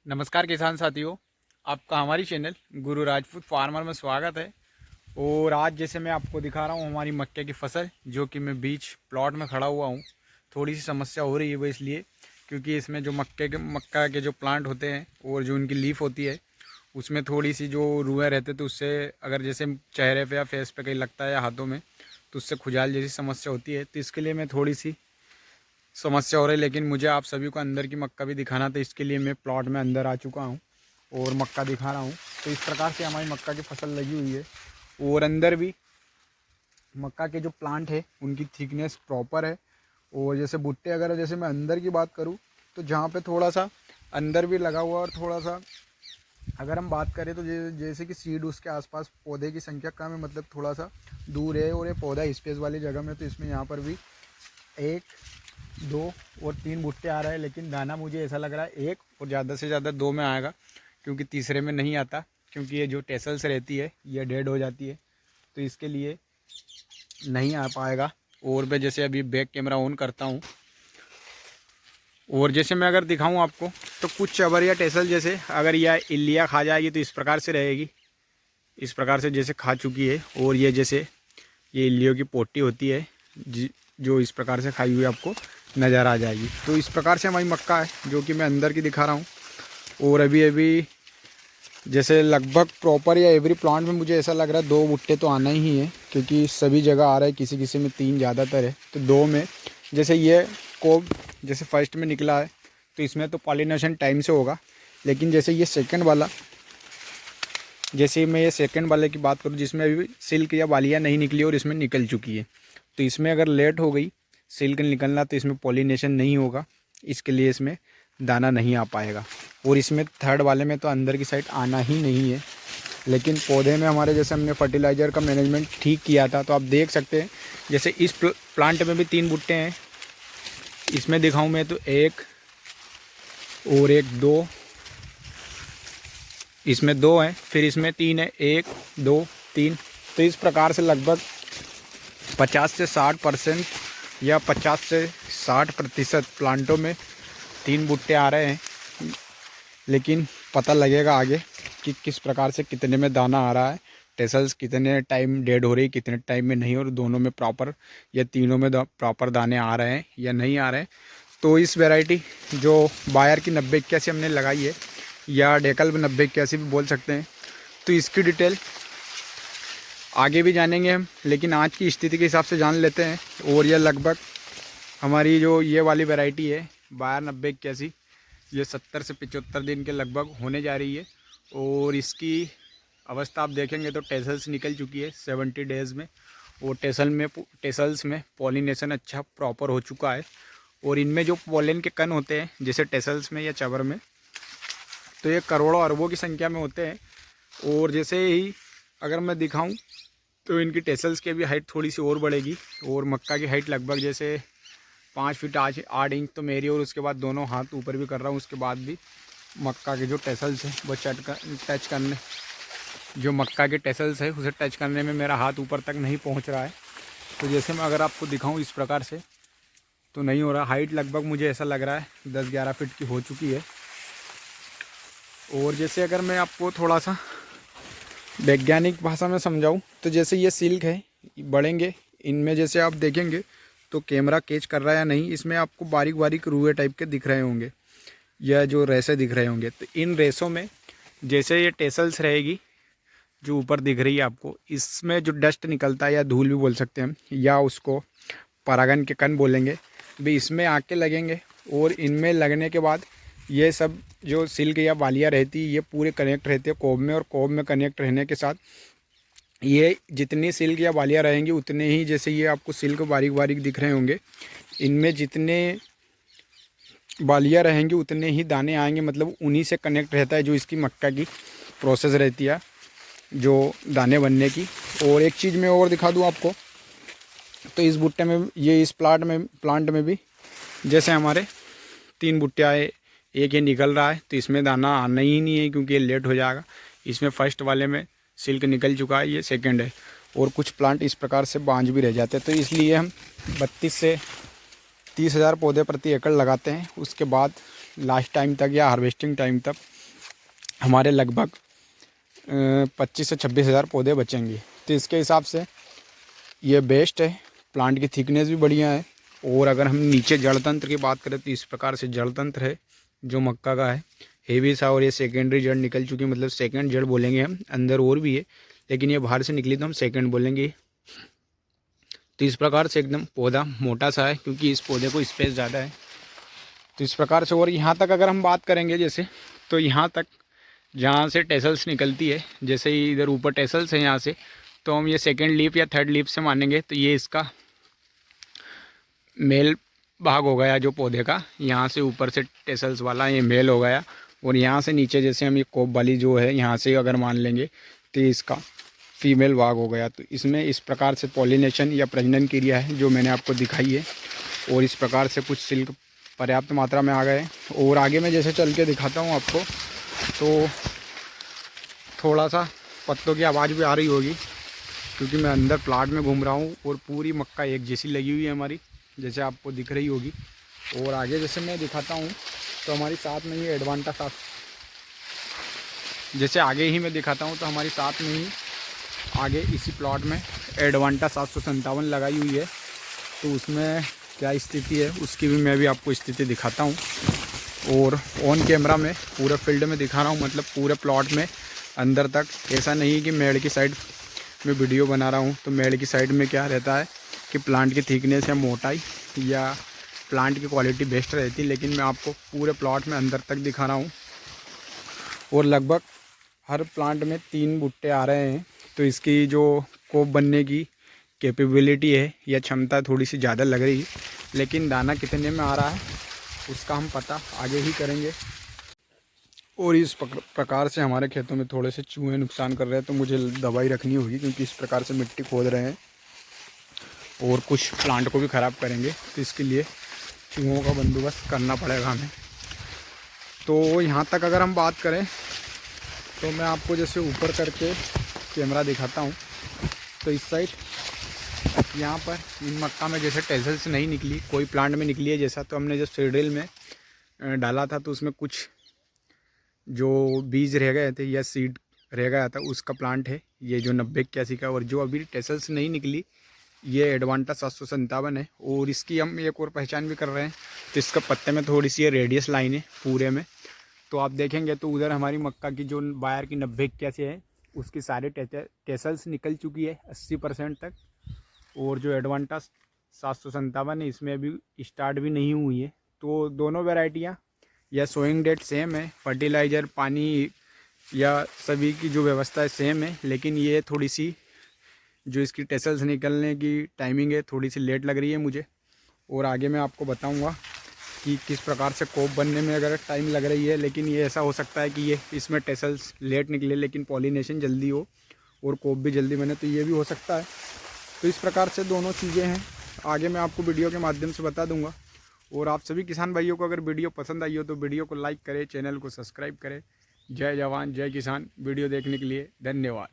नमस्कार किसान साथियों, आपका हमारी चैनल गुरु राजपूत फार्मर में स्वागत है। और आज जैसे मैं आपको दिखा रहा हूँ हमारी मक्के की फसल, जो कि मैं बीच प्लॉट में खड़ा हुआ हूँ। थोड़ी सी समस्या हो रही है वो इसलिए क्योंकि इसमें जो मक्का के जो प्लांट होते हैं और जो उनकी लीफ होती है उसमें थोड़ी सी जो रुएँ रहते, तो उससे अगर जैसे चेहरे पे या फेस पे कहीं लगता है या हाथों में, तो उससे खुजाल जैसी समस्या होती है। तो इसके लिए मैं थोड़ी सी समस्या हो रही है, लेकिन मुझे आप सभी को अंदर की मक्का भी दिखाना था, इसके लिए मैं प्लॉट में अंदर आ चुका हूँ और मक्का दिखा रहा हूँ। तो इस प्रकार से हमारी मक्का की फसल लगी हुई है और अंदर भी मक्का के जो प्लांट है उनकी थिकनेस प्रॉपर है। और जैसे भुट्टे अगर जैसे मैं अंदर की बात करूँ तो जहाँ पे थोड़ा सा अंदर भी लगा हुआ और थोड़ा सा अगर हम बात करें तो जैसे कि सीड उसके आसपास पौधे की संख्या कम है, मतलब थोड़ा सा दूर है और ये पौधा स्पेस वाली जगह में, तो इसमें यहाँ पर भी 1 2 और 3 भुट्टे आ रहे हैं। लेकिन दाना मुझे ऐसा लग रहा है 1 और ज़्यादा से ज़्यादा 2 में आएगा, क्योंकि तीसरे में नहीं आता, क्योंकि ये जो टेसल्स रहती है ये डेड हो जाती है, तो इसके लिए नहीं आ पाएगा। और मैं जैसे अभी बैक कैमरा ऑन करता हूँ और जैसे मैं अगर दिखाऊँ आपको तो कुछ चबर या टेसल जैसे अगर यह इल्लियाँ खा जाएगी तो इस प्रकार से रहेगी, इस प्रकार से जैसे खा चुकी है। और ये जैसे ये इल्लियों की पोटी होती है जो इस प्रकार से खाई हुई आपको नज़र आ जाएगी। तो इस प्रकार से हमारी मक्का है जो कि मैं अंदर की दिखा रहा हूँ। और अभी अभी जैसे लगभग प्रॉपर या एवरी प्लांट में मुझे ऐसा लग रहा है 2 भुट्टे तो आना ही है, क्योंकि सभी जगह आ रहा है, किसी किसी में 3 ज़्यादातर है। तो 2 में जैसे ये कोब जैसे फर्स्ट में निकला है तो इसमें तो पॉलिनेशन टाइम से होगा। लेकिन जैसे ये सेकंड वाला, जैसे मैं ये सेकंड वाले की बात करूँ जिसमें अभी सिल्क या बालियाँ नहीं निकली और इसमें निकल चुकी है, तो इसमें अगर लेट हो गई सिल्क निकलना तो इसमें पॉलिनेशन नहीं होगा, इसके लिए इसमें दाना नहीं आ पाएगा। और इसमें थर्ड वाले में तो अंदर की साइड आना ही नहीं है। लेकिन पौधे में हमारे जैसे हमने फर्टिलाइज़र का मैनेजमेंट ठीक किया था, तो आप देख सकते हैं जैसे इस प्लांट में भी 3 भुट्टे हैं। इसमें दिखाऊँ मैं तो 1 और 1 2, इसमें 2 हैं, फिर इसमें 3 है, 1 2 3। तो इस प्रकार से लगभग 50 से 60% या 50 से 60% प्लांटों में 3 भुट्टे आ रहे हैं। लेकिन पता लगेगा आगे कि किस प्रकार से कितने में दाना आ रहा है, टेसल्स कितने टाइम डेड हो रही है, कितने टाइम में नहीं, और दोनों में प्रॉपर या तीनों में प्रॉपर दाने आ रहे हैं या नहीं आ रहे हैं। तो इस वैरायटी जो बायर की 9081 हमने लगाई है, या डेकल 9081 भी बोल सकते हैं, तो इसकी डिटेल आगे भी जानेंगे हम, लेकिन आज की स्थिति के हिसाब से जान लेते हैं। और यह लगभग हमारी जो ये वाली वैरायटी है बायर 9081, ये 70 से 75 दिन के लगभग होने जा रही है। और इसकी अवस्था आप देखेंगे तो टेसल्स निकल चुकी है 70 डेज़ में, और टेसल्स में पॉलिनेशन अच्छा प्रॉपर हो चुका है। और इनमें जो पॉलन के कण होते हैं जैसे टेसल्स में या चबर में, तो ये करोड़ों अरबों की संख्या में होते हैं। और जैसे ही अगर मैं दिखाऊं तो इनकी टेसल्स की भी हाइट थोड़ी सी और बढ़ेगी, और मक्का की हाइट लगभग जैसे 5 फीट 8 इंच तो मेरी, और उसके बाद दोनों हाथ ऊपर भी कर रहा हूँ, उसके बाद भी मक्का के जो टेसल्स है वो टच करने, जो मक्का के टेसल्स है उसे टच करने में मेरा हाथ ऊपर तक नहीं पहुँच रहा है। तो जैसे मैं अगर आपको दिखाऊँ इस प्रकार से तो नहीं हो रहा। हाइट लगभग मुझे ऐसा लग रहा है 10-11 फीट की हो चुकी है। और जैसे अगर मैं आपको थोड़ा सा वैज्ञानिक भाषा में समझाऊं तो जैसे ये सिल्क है, बढ़ेंगे इनमें, जैसे आप देखेंगे तो कैमरा कैच कर रहा है या नहीं, इसमें आपको बारीक बारीक रुए टाइप के दिख रहे होंगे या जो रेसे दिख रहे होंगे। तो इन रेसों में जैसे ये टेसल्स रहेगी जो ऊपर दिख रही है आपको, इसमें जो डस्ट निकलता है या धूल भी बोल सकते हैं हम, या उसको परागन के कण बोलेंगे भी, इसमें आके लगेंगे। और इनमें लगने के बाद ये सब जो सिल्क या बालियाँ रहती है ये पूरे कनेक्ट रहते हैं कोब में, और कोब में कनेक्ट रहने के साथ ये जितनी सिल्क या बालियाँ रहेंगी उतने ही, जैसे ये आपको सिल्क बारीक बारीक दिख रहे होंगे, इनमें जितने बालियाँ रहेंगी उतने ही दाने आएंगे, मतलब उन्हीं से कनेक्ट रहता है जो इसकी मक्का की प्रोसेस रहती है जो दाने बनने की। और एक चीज़ मैं और दिखा दूँ आपको, तो इस भुट्टे में ये इस प्लांट में भी जैसे हमारे 3 भुट्टे आए, एक ये निकल रहा है, तो इसमें दाना आना ही नहीं है क्योंकि ये लेट हो जाएगा। इसमें फर्स्ट वाले में सिल्क निकल चुका है, ये सेकंड है। और कुछ प्लांट इस प्रकार से बांझ भी रह जाते हैं, तो इसलिए हम 32 से 30 हज़ार पौधे प्रति एकड़ लगाते हैं। उसके बाद लास्ट टाइम तक या हार्वेस्टिंग टाइम तक हमारे लगभग 25 से 26 हज़ार पौधे बचेंगे। तो इसके हिसाब से ये बेस्ट है। प्लांट की थिकनेस भी बढ़िया है। और अगर हम नीचे जड़ तंत्र की बात करें तो इस प्रकार से जड़ तंत्र है जो मक्का का है, हेवी सा। और ये सेकेंडरी जड़ निकल चुकी है, मतलब सेकंड जड़ बोलेंगे हम। अंदर और भी है लेकिन ये बाहर से निकली तो हम सेकंड बोलेंगे। तो इस प्रकार से एकदम पौधा मोटा सा है क्योंकि इस पौधे को स्पेस ज़्यादा है। तो इस प्रकार से। और यहाँ तक अगर हम बात करेंगे जैसे, तो यहाँ तक जहाँ से टेसल्स निकलती है, जैसे ही इधर ऊपर टेसल्स है यहाँ से, तो हम ये सेकंड लीफ या थर्ड लीफ से मानेंगे। तो ये इसका मेल भाग हो गया जो पौधे का, यहाँ से ऊपर से टेसल्स वाला ये मेल हो गया। और यहाँ से नीचे जैसे हम ये कोप वाली जो है यहाँ से अगर मान लेंगे तो इसका फीमेल भाग हो गया। तो इसमें इस प्रकार से पॉलिनेशन या प्रजनन क्रिया है जो मैंने आपको दिखाई है। और इस प्रकार से कुछ सिल्क पर्याप्त मात्रा में आ गए। और आगे मैं जैसे चल के दिखाता हूँ आपको, तो थोड़ा सा पत्तों की आवाज़ भी आ रही होगी क्योंकि मैं अंदर प्लाट में घूम रहा हूँ। और पूरी मक्का एक जैसी लगी हुई है हमारी, जैसे आपको दिख रही होगी। और आगे जैसे मैं दिखाता हूँ तो हमारी साथ में ही एडवांटा साथ, जैसे आगे ही मैं दिखाता हूँ तो हमारी साथ में ही आगे इसी प्लॉट में एडवांटा 757 लगाई हुई है। तो उसमें क्या स्थिति है उसकी भी मैं भी आपको स्थिति दिखाता हूँ। और ऑन कैमरा में पूरे फील्ड में दिखा रहा हूँ, मतलब पूरे प्लॉट में अंदर तक। ऐसा नहीं कि मेड़ की साइड में वीडियो बना रहा हूँ। तो मेड़ की साइड में क्या रहता है कि प्लांट की थिकनेस या मोटाई या प्लांट की क्वालिटी बेस्ट रहती है, लेकिन मैं आपको पूरे प्लॉट में अंदर तक दिखा रहा हूँ। और लगभग हर प्लांट में 3 बुट्टे आ रहे हैं। तो इसकी जो कोप बनने की कैपेबिलिटी है या क्षमता थोड़ी सी ज़्यादा लग रही है, लेकिन दाना कितने में आ रहा है उसका हम पता आगे ही करेंगे। और इस प्रकार से हमारे खेतों में थोड़े से चूहे नुकसान कर रहे हैं, तो मुझे दवाई रखनी होगी क्योंकि इस प्रकार से मिट्टी खोद रहे हैं और कुछ प्लांट को भी ख़राब करेंगे। तो इसके लिए चूहों का बंदोबस्त करना पड़ेगा हमें। तो यहाँ तक अगर हम बात करें तो मैं आपको जैसे ऊपर करके कैमरा दिखाता हूँ। तो इस साइड यहाँ पर इन मक्का में जैसे टेसल्स नहीं निकली, कोई प्लांट में निकली है जैसा, तो हमने जब सीड्रिल में डाला था तो उसमें कुछ जो बीज रह गए थे या सीड रह गया था उसका प्लांट है ये जो 9081 का। और जो अभी टेसल्स नहीं निकली ये एडवांटा 757 है। और इसकी हम एक और पहचान भी कर रहे हैं। तो इसका पत्ते में थोड़ी सी रेडियस लाइन है पूरे में। तो आप देखेंगे तो उधर हमारी मक्का की जो बायर की 9081 है उसकी सारे टेसल्स निकल चुकी है 80% तक। और जो एडवांटा 757 है इसमें अभी स्टार्ट भी नहीं हुई है। तो दोनों वैरायटियाँ या सोइंग डेट सेम है, फर्टिलाइज़र पानी या सभी की जो व्यवस्था है सेम है, लेकिन ये थोड़ी सी जो इसकी टेसल्स निकलने की टाइमिंग है थोड़ी सी लेट लग रही है मुझे। और आगे मैं आपको बताऊंगा कि किस प्रकार से कोप बनने में अगर टाइम लग रही है, लेकिन ये ऐसा हो सकता है कि ये इसमें टेसल्स लेट निकले लेकिन पॉलिनेशन जल्दी हो और कोप भी जल्दी बने, तो ये भी हो सकता है। तो इस प्रकार से दोनों चीज़ें हैं, आगे मैं आपको वीडियो के माध्यम से बता दूंगा। और आप सभी किसान भाइयों को अगर वीडियो पसंद आई हो तो वीडियो को लाइक करें, चैनल को सब्सक्राइब करें। जय जवान जय किसान। वीडियो देखने के लिए धन्यवाद।